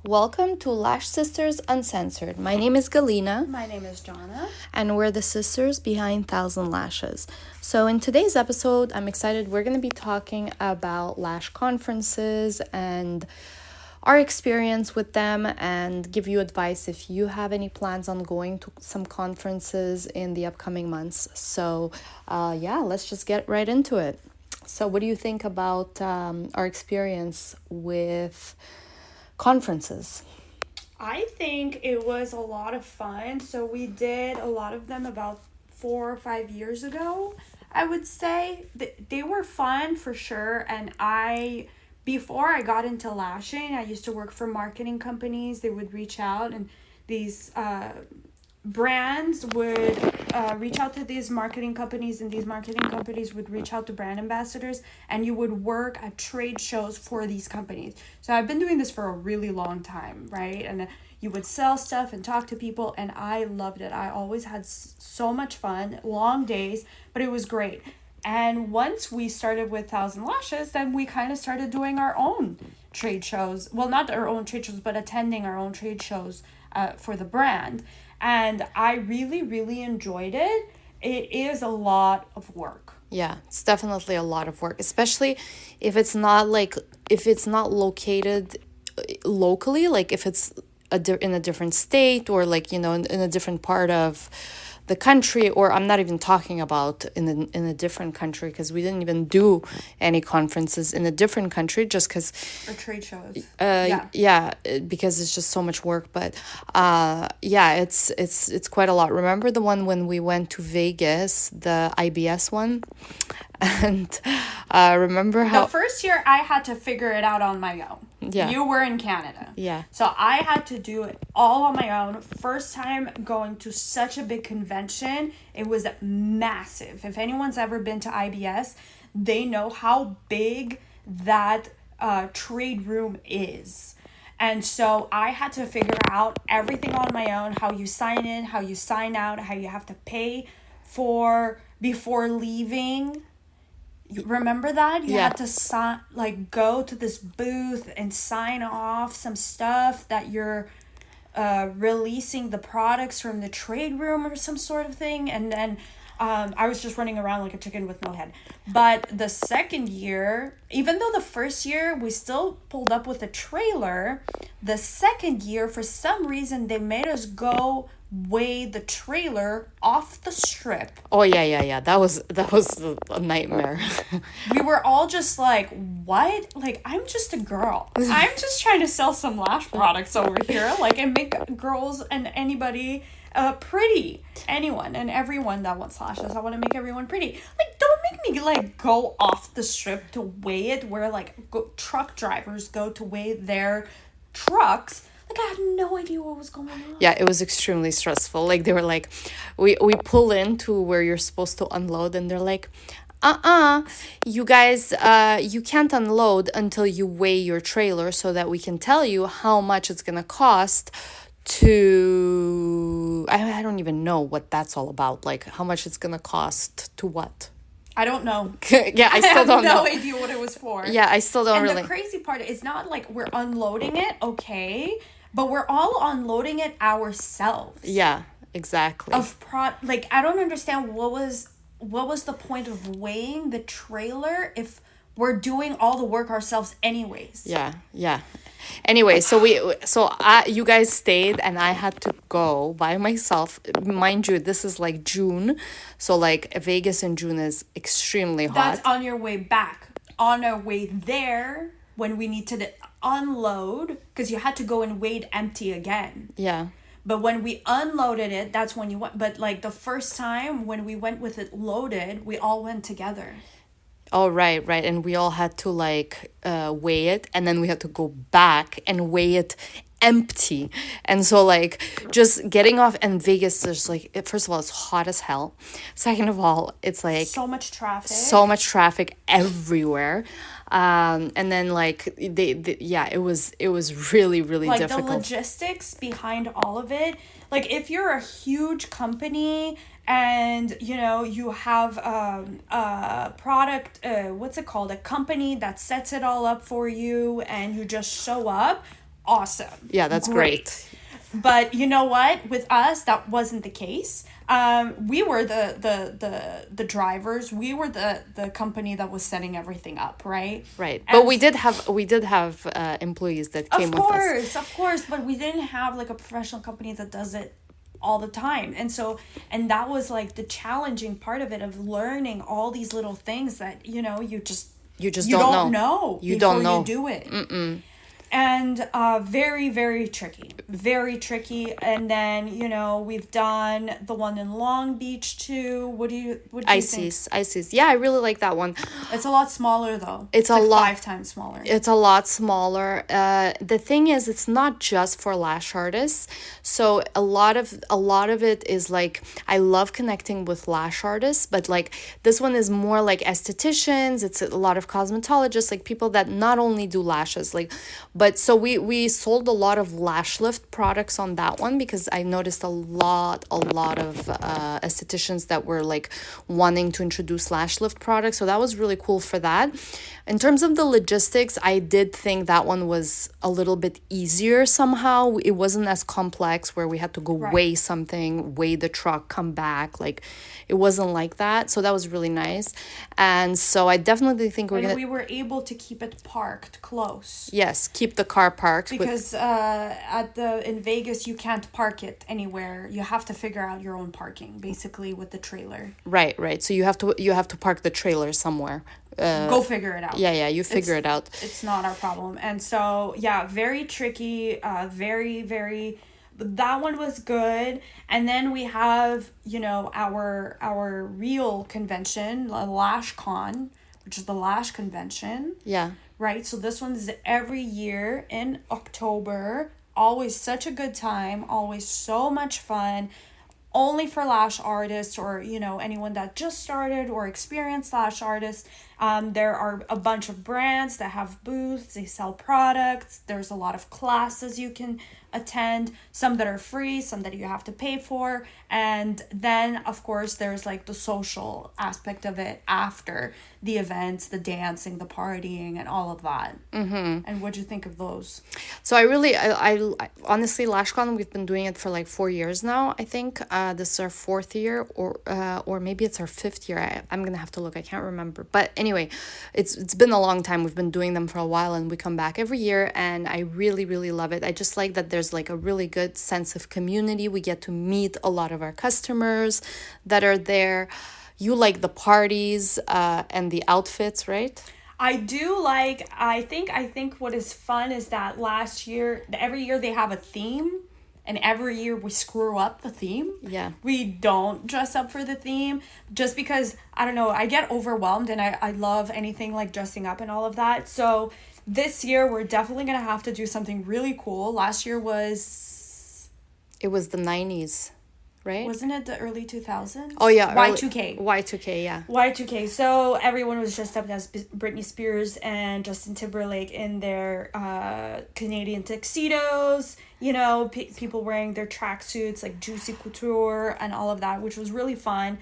Welcome to Lash Sisters Uncensored. My name is Galina. My name is Janna. And we're the sisters behind Thousand Lashes. So in today's episode, I'm excited. We're going to be talking about lash conferences and our experience with them and give you advice if you have any plans on going to some conferences in the upcoming months. So let's just get right into it. So what do you think about our experience with conferences? I think it was a lot of fun. So we did a lot of them about 4 or 5 years ago, I would say. They were fun for sure. And before I got into lashing, I used to work for marketing companies. They would reach out and these brands would reach out to these marketing companies, and these marketing companies would reach out to brand ambassadors, and you would work at trade shows for these companies. So I've been doing this for a really long time, right? And you would sell stuff and talk to people, and I loved it. I always had so much fun, long days, but it was great. And once we started with Thousand Lashes, then we kind of started doing our own trade shows. Well, not our own trade shows, but attending our own trade shows for the brand. And I really, really enjoyed it. It is a lot of work. Yeah, it's definitely a lot of work, especially if it's not located locally, like if it's in a different state or in a different part of the country, or I'm not even talking about in a different country, because we didn't even do any conferences in a different country just because or trade shows. Because it's just so much work. But it's quite a lot. Remember the one when we went to Vegas, the IBS one? And remember how the first year I had to figure it out on my own. Yeah. You were in Canada. Yeah. So I had to do it all on my own. First time going to such a big convention. It was massive. If anyone's ever been to IBS, they know how big that trade room is. And so I had to figure out everything on my own, how you sign in, how you sign out, how you have to pay for before leaving. You remember that? You had to go to this booth and sign off some stuff that you're releasing the products from the trade room or some sort of thing. And then I was just running around like a chicken with no head. But the second year, even though the first year we still pulled up with a trailer, the second year, for some reason, they made us go weigh the trailer off the strip. Oh yeah. That was a nightmare. We were all just like, what? Like, I'm just a girl. I'm just trying to sell some lash products over here, like, and make girls and anybody pretty. Anyone and everyone that wants lashes, I want to make everyone pretty. Like, don't make me like go off the strip to weigh it, where truck drivers go to weigh their trucks. Like, I had no idea what was going on. Yeah, it was extremely stressful. Like, they were like, we pull into where you're supposed to unload, and they're like, you guys, you can't unload until you weigh your trailer so that we can tell you how much it's gonna cost to, I don't even know what that's all about. Like, how much it's gonna cost to what? I don't know. Yeah, I still don't know. I have no idea what it was for. Yeah, I still don't really. And the crazy part is not like we're unloading it, okay, but we're all unloading it ourselves. Yeah, exactly. I don't understand what was the point of weighing the trailer if we're doing all the work ourselves anyways. Yeah. Anyway, you guys stayed, and I had to go by myself. Mind you, this is like June, so like Vegas in June is extremely hot. That's on your way back. On our way there, when we need to unload, because you had to go and weigh it empty again. Yeah. But when we unloaded it, that's when you went. But like the first time when we went with it loaded, we all went together. Oh, right. And we all had to weigh it, and then we had to go back and weigh it empty. And so just getting off, and Vegas, there's first of all, it's hot as hell. Second of all, it's so much traffic everywhere. And then it was really, really difficult. The logistics behind all of it. Like, if you're a huge company and you have a product, what's it called, a company that sets it all up for you, and you just show up, awesome. Yeah, that's great. But you know what? With us, that wasn't the case. We were the drivers. We were the company that was setting everything up, right? Right. And But we did have employees that came with us. of course, but we didn't have like a professional company that does it all the time. And that was like the challenging part of it, of learning all these little things that, You just you don't don't know. know You before don't know. you do it. And very, very tricky. Very tricky. And then, we've done the one in Long Beach too. What do you think? ICs. Yeah, I really like that one. It's a lot smaller though. It's a like lot- 5 times smaller. It's a lot smaller. The thing is, it's not just for lash artists. So a lot of it is like, I love connecting with lash artists, but like this one is more like estheticians. It's a lot of cosmetologists, like people that not only do lashes, like, but so we sold a lot of lash lift products on that one, because I noticed a lot of estheticians that were like wanting to introduce lash lift products. So that was really cool for that. In terms of the logistics, I did think that one was a little bit easier somehow. It wasn't as complex where we had to go weigh something, weigh the truck, come back. Like, it wasn't like that. So that was really nice. And so I definitely think we were able to keep it parked close. Yes, keep the car parked. Because in Vegas, you can't park it anywhere. You have to figure out your own parking, basically, with the trailer. Right. So you have to park the trailer somewhere. Go figure it out. Yeah, you figure it out. It's not our problem. And so, yeah, very tricky, very, very... That one was good. And then we have, our real convention, LashCon, which is the Lash convention. Yeah. Right? So this one is every year in October. Always such a good time. Always so much fun. Only for lash artists, or anyone that just started or experienced lash artists. There are a bunch of brands that have booths. They sell products. There's a lot of classes you can attend, some that are free, some that you have to pay for. And then of course there's like the social aspect of it after the events, the dancing, the partying, and all of that. And what'd you think of those? So I honestly, LashCon, we've been doing it for like 4 years now, I think. This is our 4th year, or maybe it's our 5th year. I'm gonna have to look, I can't remember. But anyway, it's been a long time. We've been doing them for a while, and we come back every year, and I really, really love it. I just like that there's like a really good sense of community. We get to meet a lot of our customers that are there. You like the parties and the outfits, right? I do like, I think what is fun is that every year they have a theme, and every year we screw up the theme. Yeah. We don't dress up for the theme just because, I don't know, I get overwhelmed, and I love anything like dressing up and all of that. So this year we're definitely going to have to do something really cool. Last year It was the 90s. Right? Wasn't it the early 2000s? Oh, yeah. Y2K. Y2K, yeah. Y2K. So everyone was dressed up as Britney Spears and Justin Timberlake in their Canadian tuxedos. People wearing their tracksuits, like Juicy Couture and all of that, which was really fun.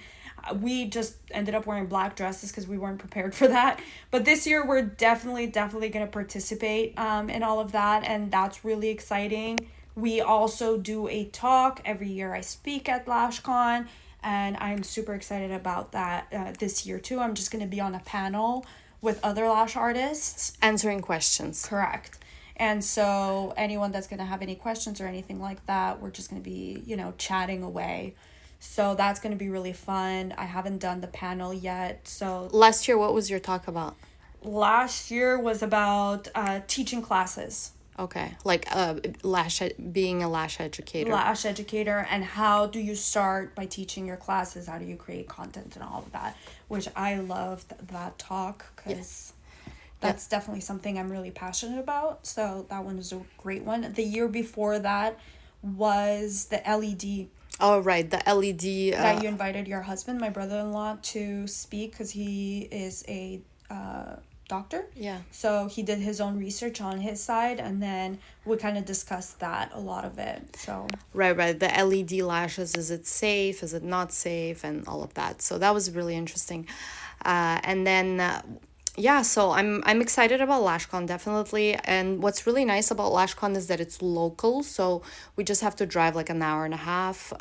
We just ended up wearing black dresses because we weren't prepared for that. But this year we're definitely going to participate in all of that, and that's really exciting. We also do a talk. Every year I speak at LashCon, and I'm super excited about that this year too. I'm just going to be on a panel with other lash artists. Answering questions. Correct. And so anyone that's going to have any questions or anything like that, we're just going to be, chatting away. So that's going to be really fun. I haven't done the panel yet. So last year, what was your talk about? Last year was about teaching classes. Okay, like being a lash educator. Lash educator, and how do you start by teaching your classes? How do you create content and all of that? Which I loved that talk, because that's definitely something I'm really passionate about. So that one was a great one. The year before that was the LED. Oh, right, the LED. That you invited your husband, my brother-in-law, to speak, because he is a doctor. Yeah. So he did his own research on his side, and then we kind of discussed that, a lot of it. So right, the LED lashes, is it safe, is it not safe, and all of that. So that was really interesting. And then Yeah, so I'm excited about LashCon definitely. And what's really nice about LashCon is that it's local, so we just have to drive like an hour and a half.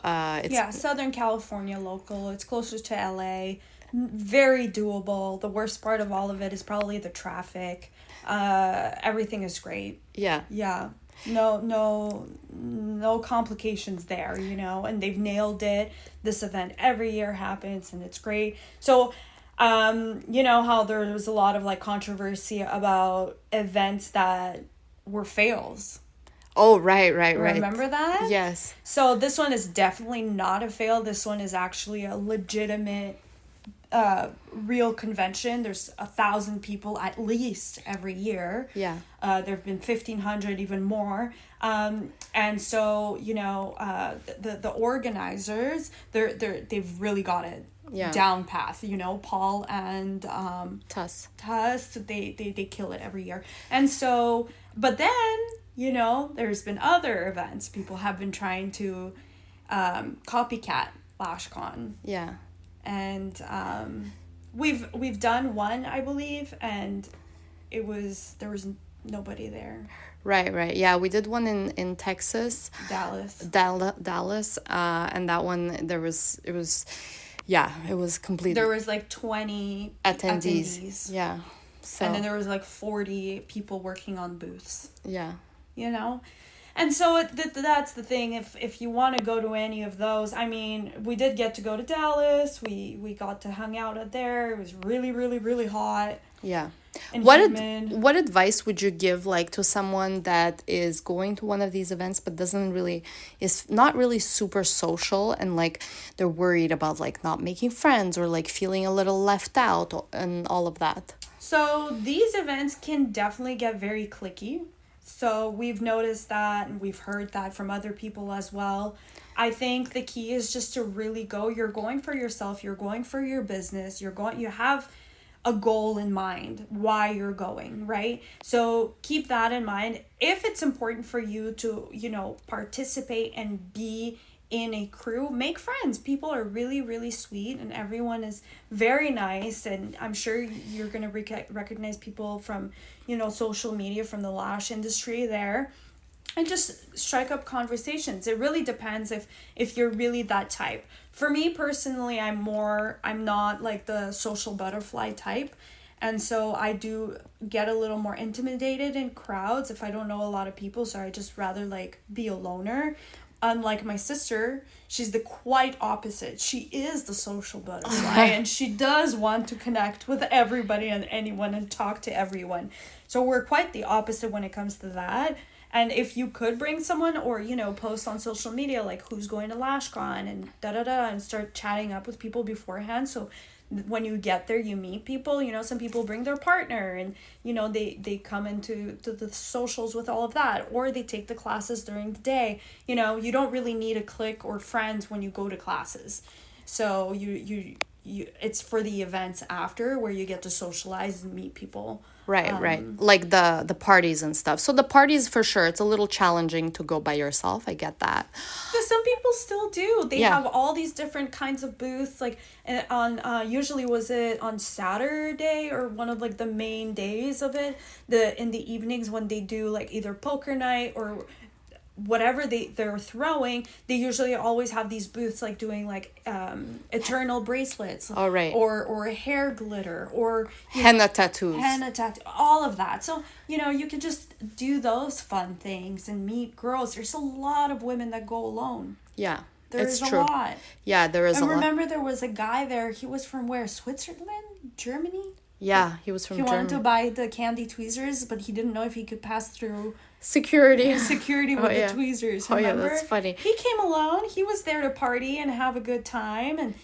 It's Yeah, Southern California local. It's closer to LA. Very doable. The worst part of all of it is probably the traffic. Everything is great. yeah. Yeah. No complications there, and they've nailed it. This event every year happens and it's great. So, you know how there was a lot of like controversy about events that were fails. Oh, right. Remember that? Yes. So this one is definitely not a fail. This one is actually a legitimate real convention. There's 1,000 people at least every year. Yeah. There have been 1,500, even more. And so the organizers, they've really got it down path. Paul and Tuss. they kill it every year. And so, but then there's been other events. People have been trying to copycat LashCon. Yeah. And we've done one, I believe, and there was nobody there. Right. Yeah, we did one in Texas. Dallas. And that one it was completely. There was like 20 attendees. Yeah. So. And then there was like 40 people working on booths. Yeah. And so that's the thing. If you want to go to any of those, I mean, we did get to go to Dallas. We got to hang out there. It was really, really, really hot. Yeah. And what advice would you give like to someone that is going to one of these events but is not really super social, and like they're worried about like not making friends or like feeling a little left out and all of that? So these events can definitely get very cliquey. So we've noticed that, and we've heard that from other people as well. I think the key is just to really go. You're going for yourself. You're going for your business. You have a goal in mind, why you're going, right? So keep that in mind. If it's important for you to, participate and be in a crew, make friends. People are really, really sweet, and everyone is very nice. And I'm sure you're going to recognize people from, social media, from the lash industry there, and just strike up conversations. It really depends if you're really that type. For me personally, I'm not like the social butterfly type. And so I do get a little more intimidated in crowds if I don't know a lot of people. So I just rather like be a loner. Unlike my sister, she's the quite opposite. She is the social butterfly and she does want to connect with everybody and anyone and talk to everyone. So we're quite the opposite when it comes to that. And if you could bring someone or, post on social media, like who's going to LashCon and and start chatting up with people beforehand. So when you get there, you meet people, some people bring their partner and, they come into the socials with all of that, or they take the classes during the day. You don't really need a clique or friends when you go to classes. So you it's for the events after where you get to socialize and meet people. Right. Like the parties and stuff. So the parties, for sure, it's a little challenging to go by yourself. I get that. But some people still do. They have all these different kinds of booths. Like usually was it on Saturday or one of like the main days of it. In the evenings when they do like either poker night or whatever they're throwing, they usually always have these booths like doing like eternal bracelets, or hair glitter, or henna tattoos, all of that. So you can just do those fun things and meet girls. There's a lot of women that go alone. Yeah, there's a lot. Yeah, there is. And remember, there was a guy there. He was from where? Switzerland, Germany. Yeah, he was from Germany. He wanted to buy the candy tweezers, but he didn't know if he could pass through security with the tweezers. Remember? That's funny. He came alone. He was there to party and have a good time and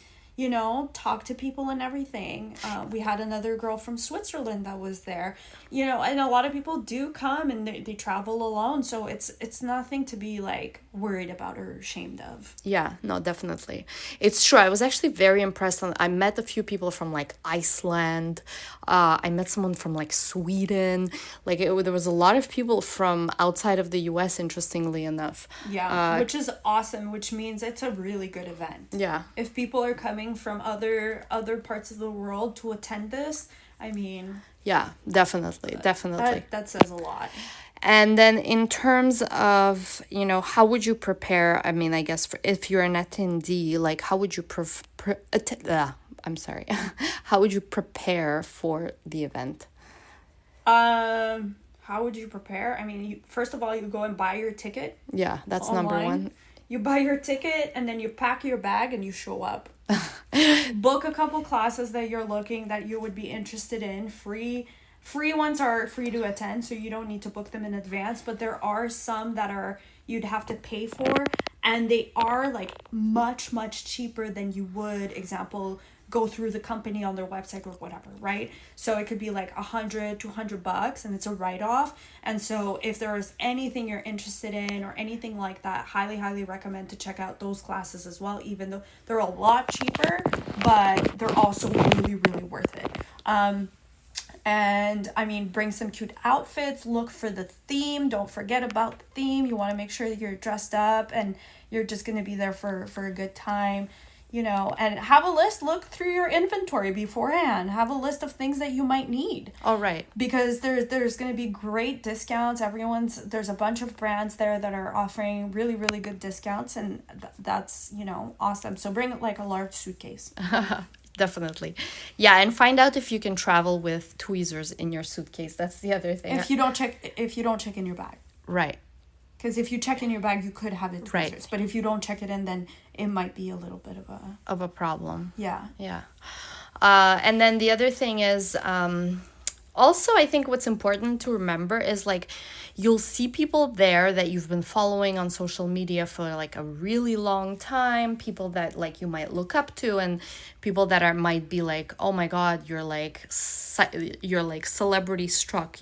talk to people and everything. We had another girl from Switzerland that was there, and a lot of people do come and they travel alone. So it's nothing to be like worried about or ashamed of. Yeah, no, definitely. It's true. I was actually very impressed. I met a few people from like Iceland. I met someone from like Sweden. Like there was a lot of people from outside of the US, interestingly enough. Yeah, which is awesome, which means it's a really good event. Yeah. If people are coming from other parts of the world to attend this, I mean, Yeah, definitely, definitely. That says a lot. And then in terms of, how would you prepare? I mean, I guess if you're an attendee, like how would you I'm sorry. How would you prepare for the event? How would you prepare? I mean, first of all, you go and buy your ticket. Yeah, that's online. Number one. You buy your ticket and then you pack your bag and you show up. Book a couple classes that you would be interested in. Free ones are free to attend, so you don't need to book them in advance, but there are some that you'd have to pay for, and they are like much cheaper than you would, example, go through the company on their website or whatever, right? So it could be like $100-$200 and it's a write-off. And so if there's anything you're interested in or anything like that, highly recommend to check out those classes as well, even though they're a lot cheaper, but they're also really worth it. And I mean, bring some cute outfits, look for the theme, don't forget about the theme. You want to make sure that you're dressed up and you're just going to be there for a good time, and have a list. Look through your inventory beforehand. Have a list of things that you might need. All right. Because there's going to be great discounts. There's a bunch of brands there that are offering really good discounts, and that's, awesome. So bring like a large suitcase. Definitely. Yeah, and find out if you can travel with tweezers in your suitcase. That's the other thing. If you don't check in your bag. Right. Because if you check in your bag, you could have the tweezers. Right. But if you don't check it in, then it might be a little bit of a problem. Yeah. Yeah. And then the other thing is, also, I think what's important to remember is like you'll see people there that you've been following on social media for like a really long time, people that like you might look up to, and people that might be like, oh my God, you're like celebrity struck,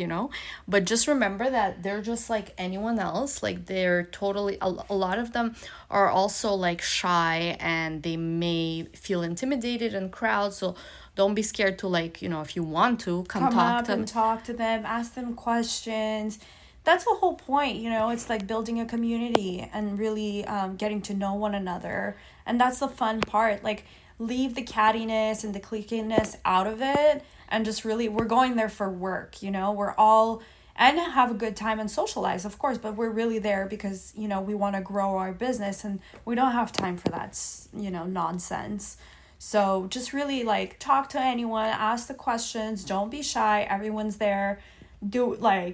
but just remember that they're just like anyone else. Like they're totally, a lot of them are also like shy and they may feel intimidated in crowds. So don't be scared to like, if you want to come talk to them. Talk to them, ask them questions. That's the whole point, it's like building a community and really getting to know one another. And that's the fun part. Like leave the cattiness and the cliquiness out of it and just really, we're going there for work, we're all, and have a good time and socialize, of course, but we're really there because, we want to grow our business and we don't have time for that, nonsense. So just really like talk to anyone, ask the questions, don't be shy. Everyone's there, doing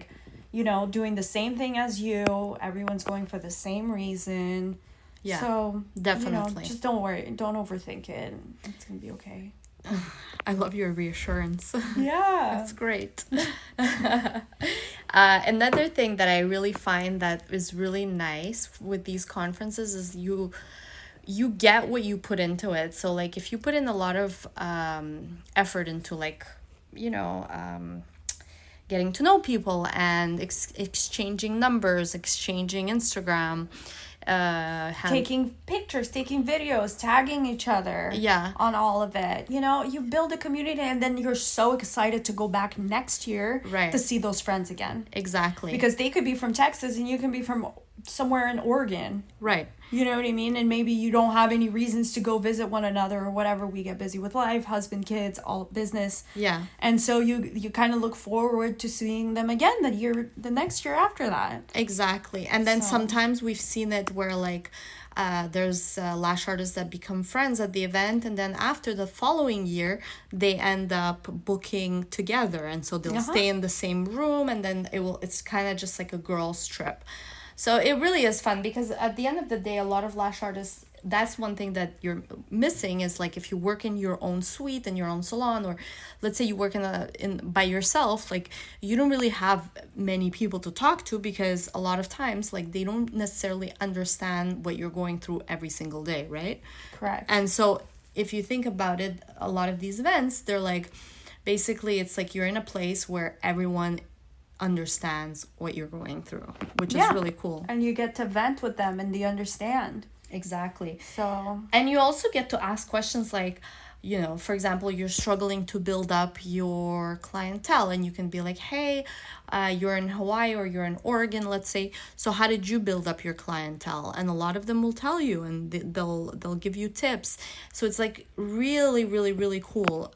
the same thing as you. Everyone's going for the same reason. Yeah. So definitely. Just don't worry. Don't overthink it. It's going to be okay. I love your reassurance. Yeah. That's great. Another thing that I really find that is really nice with these conferences is you get what you put into it. So like if you put in a lot of effort into like, getting to know people and exchanging numbers, exchanging Instagram, taking pictures, taking videos, tagging each other. Yeah. On all of it. You build a community and then you're so excited to go back next year. Right. To see those friends again. Exactly. Because they could be from Texas and you can be from somewhere in Oregon. Right. You know what I mean? And maybe you don't have any reasons to go visit one another or whatever. We get busy with life, husband, kids, all business. Yeah. And so you kind of look forward to seeing them again the next year after that. Exactly. And then sometimes we've seen it where like there's lash artists that become friends at the event, and then after the following year they end up booking together, and so they'll stay in the same room, and then it's kind of just like a girls trip. So it really is fun because at the end of the day, a lot of lash artists, that's one thing that you're missing is like if you work in your own suite in your own salon, or let's say you work in by yourself, like you don't really have many people to talk to because a lot of times like they don't necessarily understand what you're going through every single day, right? Correct. And so if you think about it, a lot of these events, they're like basically it's like you're in a place where everyone understands what you're going through, which is really cool. And you get to vent with them and they understand. Exactly. So, and you also get to ask questions like, you know, for example, you're struggling to build up your clientele, and you can be like, hey, you're in Hawaii or you're in Oregon, let's say, so how did you build up your clientele? And a lot of them will tell you, and they'll give you tips. So it's like really, really, really cool,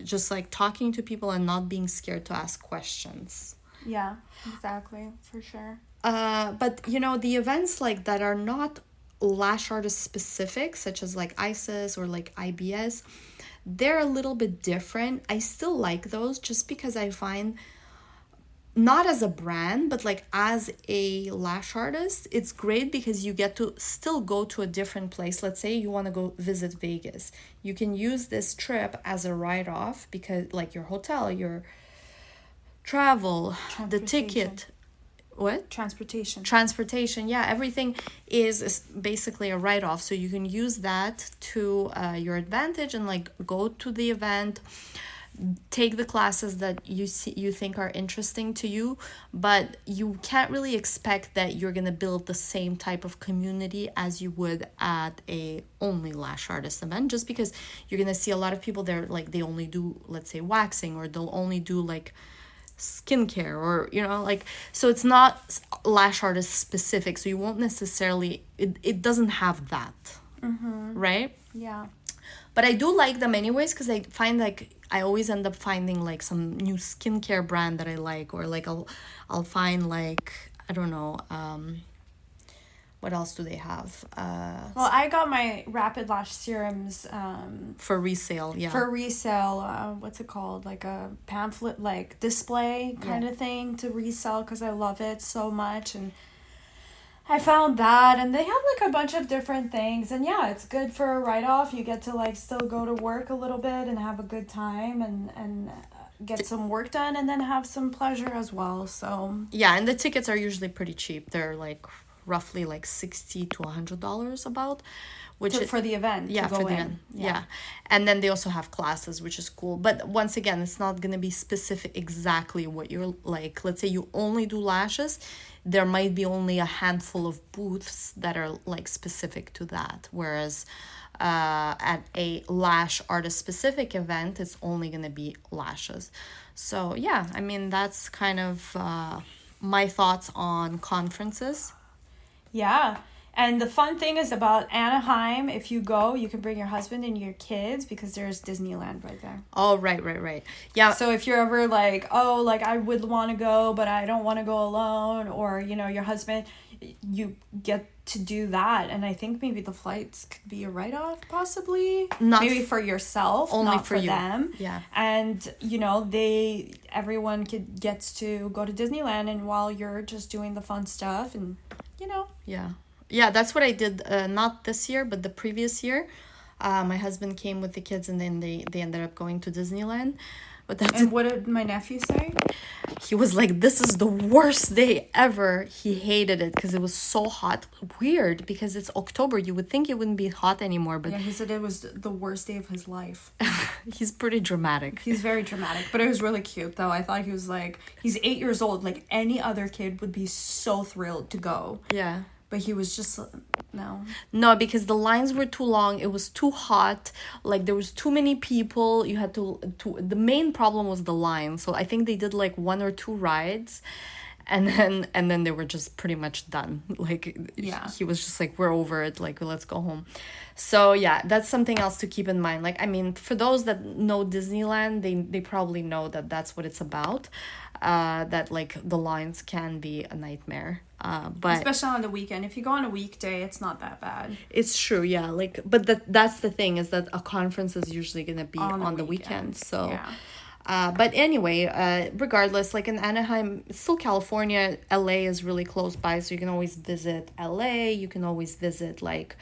just like talking to people and not being scared to ask questions. Yeah, exactly, for sure. But you know, the events like that are not lash artist specific, such as like ISIS or like IBS, they're a little bit different. I still like those just because I find, not as a brand, but like as a lash artist, it's great because you get to still go to a different place. Let's say you want to go visit Vegas. You can use this trip as a write-off because like your hotel, your travel, the ticket. What? Transportation, yeah, everything is basically a write-off, so you can use that to your advantage and like go to the event, take the classes that you think are interesting to you, but you can't really expect that you're gonna build the same type of community as you would at a only lash artist event, just because you're gonna see a lot of people there, like they only do, let's say, waxing, or they'll only do like skincare, or you know, like, so it's not lash artist specific, so you won't necessarily, it doesn't have that. Right? Yeah. But I do like them anyways, because I find like I always end up finding like some new skincare brand that I like, or like I'll find like, I don't know, what else do they have? Well, I got my Rapid Lash serums for resale, yeah. For resale, what's it called? Like a pamphlet, like display kind of thing to resell, because I love it so much. And I found that, and they have like a bunch of different things. And yeah, it's good for a write-off. You get to like still go to work a little bit and have a good time, and get some work done, and then have some pleasure as well. So yeah, and the tickets are usually pretty cheap. They're like roughly like $60 to $100 about, which for the event. Yeah, for the event. Yeah. And then they also have classes, which is cool. But once again, it's not gonna be specific exactly what you're like. Let's say you only do lashes, there might be only a handful of booths that are like specific to that, whereas at a lash artist specific event, it's only gonna be lashes. So yeah, I mean, that's kind of my thoughts on conferences. Yeah. And the fun thing is about Anaheim, if you go, you can bring your husband and your kids, because there's Disneyland right there. Oh, right. Yeah. So if you're ever like, oh, like I would want to go, but I don't want to go alone, or, you know, your husband, you get to do that. And I think maybe the flights could be a write-off, possibly. Not maybe for yourself, only not for you. them. Yeah. And, you know, everyone gets to go to Disneyland, and while you're just doing the fun stuff, and, you know. Yeah, that's what I did, not this year, but the previous year. My husband came with the kids, and then they ended up going to Disneyland. But what did my nephew say? He was like, this is the worst day ever. He hated it because it was so hot. Weird, because it's October. You would think it wouldn't be hot anymore. But yeah, he said it was the worst day of his life. He's pretty dramatic. He's very dramatic, but it was really cute, though. I thought he was like, he's 8 years old. Like, any other kid would be so thrilled to go. Yeah. But he was just, no. No, because the lines were too long. It was too hot. Like, there was too many people. You had to the main problem was the line. So I think they did like 1 or 2 rides, and then they were just pretty much done. Like, yeah. He was just like, we're over it. Like, let's go home. So yeah, that's something else to keep in mind. Like, I mean, for those that know Disneyland, they probably know that that's what it's about. That like the lines can be a nightmare. But especially on the weekend. If you go on a weekday, it's not that bad. It's true, yeah. Like, but that's the thing, is that a conference is usually gonna be on the weekend. So yeah. But anyway, regardless, like in Anaheim, it's still California. LA is really close by, so you can always visit LA. You can always visit like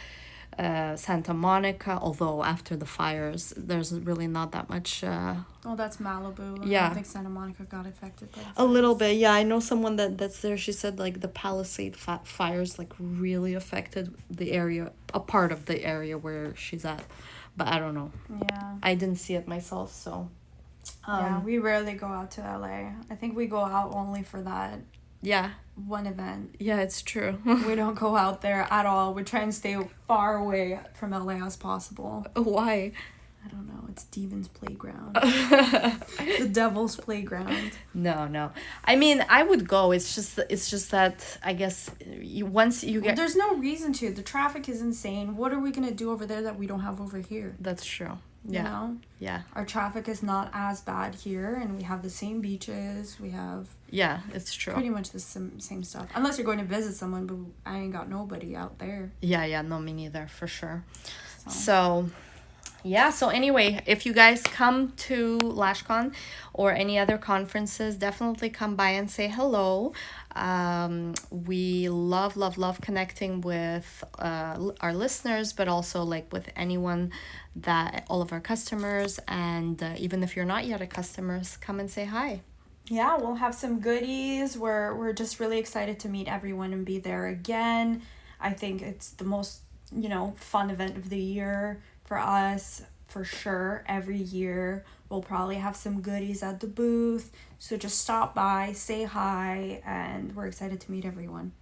Santa Monica, although after the fires there's really not that much oh, that's Malibu. Yeah, I don't think Santa Monica got affected by a little bit. Yeah, I know someone that's there. She said like the Palisade fires like really affected the area, a part of the area where she's at, but I don't know. Yeah, I didn't see it myself, so yeah, we rarely go out to LA. I think we go out only for that one event. Yeah, it's true. We don't go out there at all. We try and stay far away from LA as possible. Why? I don't know. It's Demon's Playground. The Devil's Playground. No. I mean, I would go. It's just that I guess once you get. There's no reason to. The traffic is insane. What are we gonna do over there that we don't have over here? That's true. Yeah. You know? Yeah. Our traffic is not as bad here, and we have the same beaches. We have. Yeah, it's true. Pretty much the same stuff. Unless you're going to visit someone, but I ain't got nobody out there. Yeah. No, me neither, for sure. So yeah, so anyway, if you guys come to LashCon or any other conferences, definitely come by and say hello. We love connecting with our listeners, but also like with anyone all of our customers. And even if you're not yet a customer, come and say hi. Yeah, we'll have some goodies. We're just really excited to meet everyone and be there again. I think it's the most, fun event of the year for us, for sure. Every year we'll probably have some goodies at the booth. So just stop by, say hi, and we're excited to meet everyone.